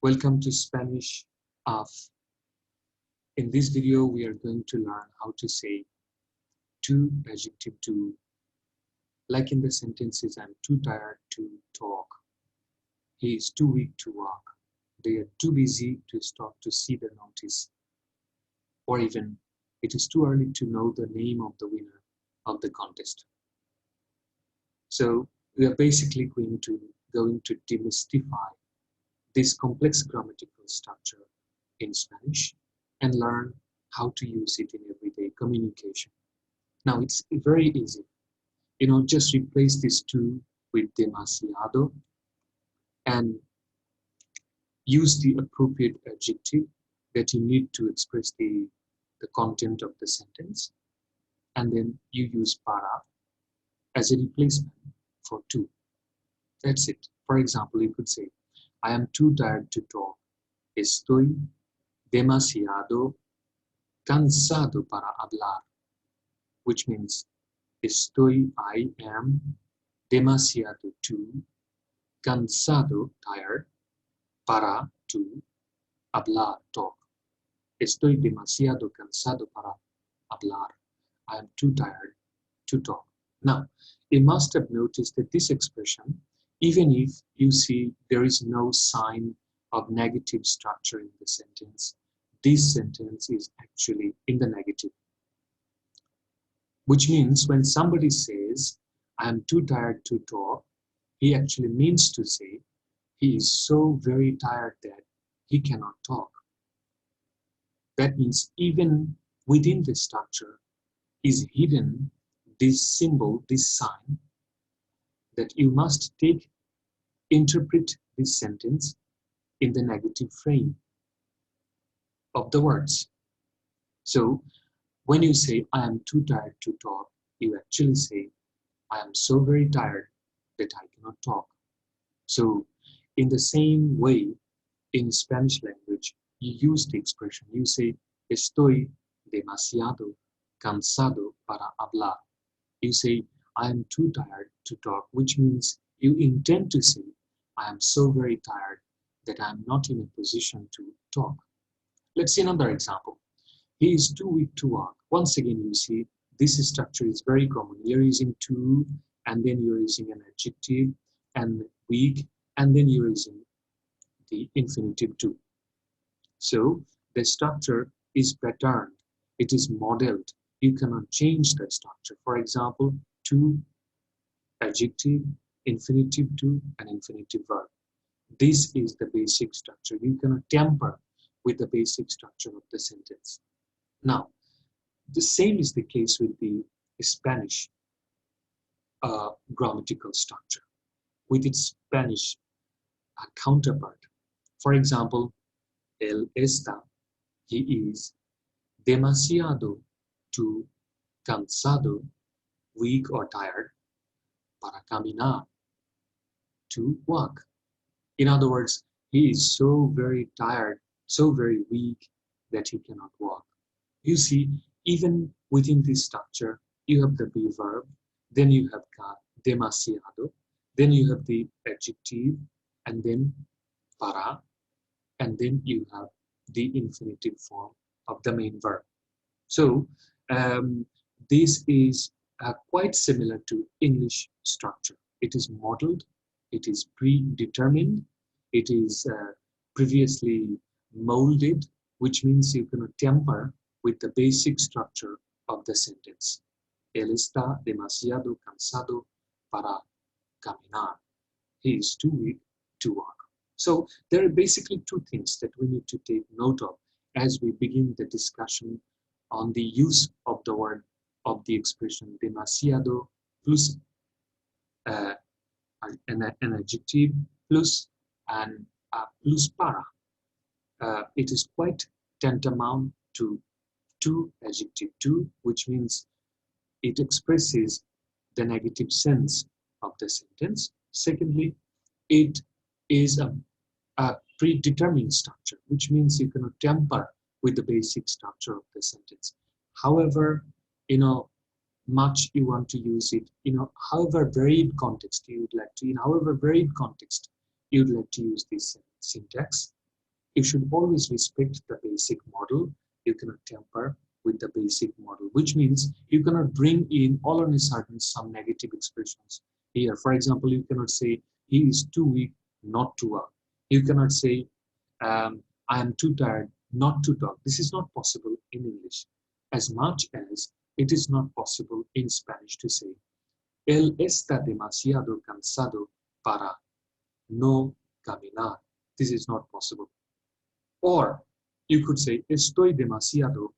Welcome to Spanish of. In this video, we are going to learn how to say too adjective to, like in the sentences, I'm too tired to talk. He is too weak to walk. They are too busy to stop to see the notice. Or even, it is too early to know the name of the winner of the contest. So we are basically going to demystify this complex grammatical structure in Spanish and learn how to use it in everyday communication. Now it's very easy. Just replace this to with demasiado and use the appropriate adjective that you need to express the content of the sentence. And then you use para as a replacement for to. That's it. For example, you could say, I am too tired to talk. Estoy demasiado cansado para hablar. Which means, I am demasiado too cansado, tired, para to hablar, talk. Estoy demasiado cansado para hablar. I am too tired to talk. Now, you must have noticed that this expression, even if you see there is no sign of negative structure in the sentence, this sentence is actually in the negative. Which means when somebody says, I am too tired to talk, he actually means to say, he is so very tired that he cannot talk. That means even within the structure is hidden this symbol, this sign, that you must interpret this sentence in the negative frame of the words. So when you say, I am too tired to talk, you actually say, I am so very tired that I cannot talk. So in the same way, in Spanish language, you use the expression, you say, estoy demasiado cansado para hablar. You say, I am too tired to talk, which means you intend to say, I am so very tired that I am not in a position to talk. Let's see another example. He is too weak to walk. Once again, you see, this structure is very common. You're using too, and then you're using an adjective, and weak, and then you're using the infinitive to. So the structure is patterned. It is modeled. You cannot change the structure. For example, to, adjective, infinitive to, and infinitive verb. This is the basic structure. You cannot tamper with the basic structure of the sentence. Now, the same is the case with the Spanish grammatical structure, with its Spanish counterpart. For example, él está, he is, demasiado too cansado, weak or tired, para caminar, to walk. In other words, he is so very tired, so very weak that he cannot walk. You see, even within this structure, you have the be verb, then you have demasiado, then you have the adjective, and then para, and then you have the infinitive form of the main verb. So this is quite similar to English structure. It is modeled, it is predetermined, it is previously molded, which means you cannot tamper with the basic structure of the sentence. Él está demasiado cansado para caminar. He is too weak to walk. So there are basically two things that we need to take note of as we begin the discussion on the use of the word, of the expression demasiado plus an adjective plus and plus para. It is quite tantamount to adjective to, which means it expresses the negative sense of the sentence. Secondly, it is a predetermined structure, which means you cannot tamper with the basic structure of the sentence. However, much you want to use it, however varied context you would like to, in however varied context you would like to use this syntax, You should always respect the basic model. You cannot tamper with the basic model, which means you cannot bring in all on a sudden some negative expressions here. For example, you cannot say he is too weak not to work. You cannot say I am too tired not to talk. This is not possible in English, as much as it is not possible in Spanish to say él está demasiado cansado para no caminar. This is not possible. Or you could say estoy demasiado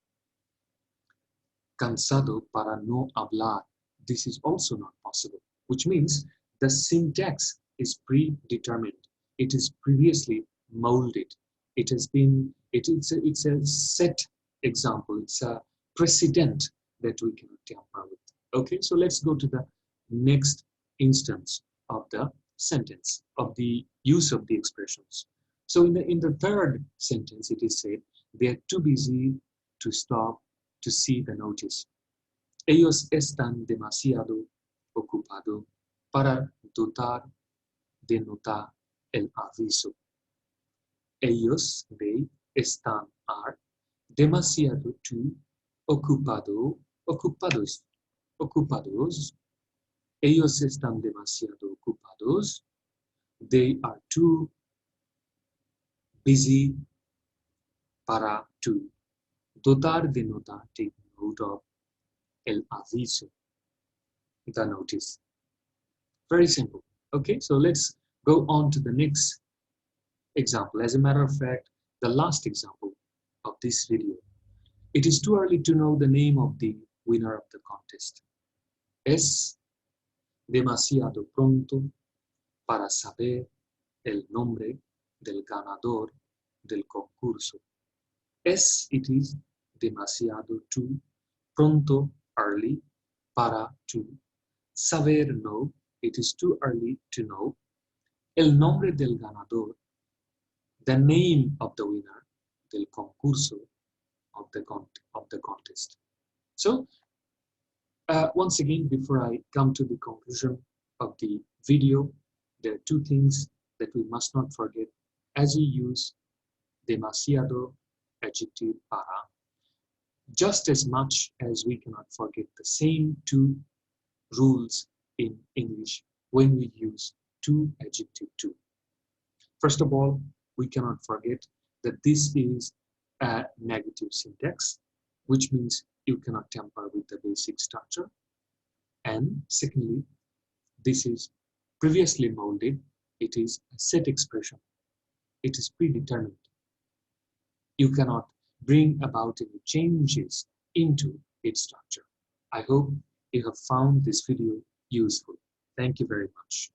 cansado para no hablar. This is also not possible, which means the syntax is predetermined. It is previously molded. It's a set example. It's a precedent that we cannot tamper with. Okay, so let's go to the next instance of the sentence, of the use of the expressions. So in the third sentence, it is said, they're too busy to stop to see the notice. Ellos están demasiado ocupados para dotar de notar el aviso. Ellos, they, están, are, demasiado too, ocupados. Ellos están demasiado ocupados. They are too busy para to dotar de nota, take note of el aviso, the notice. Very simple. Okay, so let's go on to the next example. As a matter of fact, the last example of this video. It is too early to know the name of the winner of the contest. Es demasiado pronto para saber el nombre del ganador del concurso. It is demasiado too pronto, early, para to saber, know, it is too early to know, el nombre del ganador, the name of the winner, del concurso, of the contest. So, once again, before I come to the conclusion of the video, there are two things that we must not forget as we use demasiado adjective para, just as much as we cannot forget the same two rules in English when we use to adjective to. First of all, we cannot forget that this is a negative syntax, which means you cannot tamper with the basic structure. And secondly, this is previously molded. It is a set expression. It is predetermined. You cannot bring about any changes into its structure. I hope you have found this video useful. Thank you very much.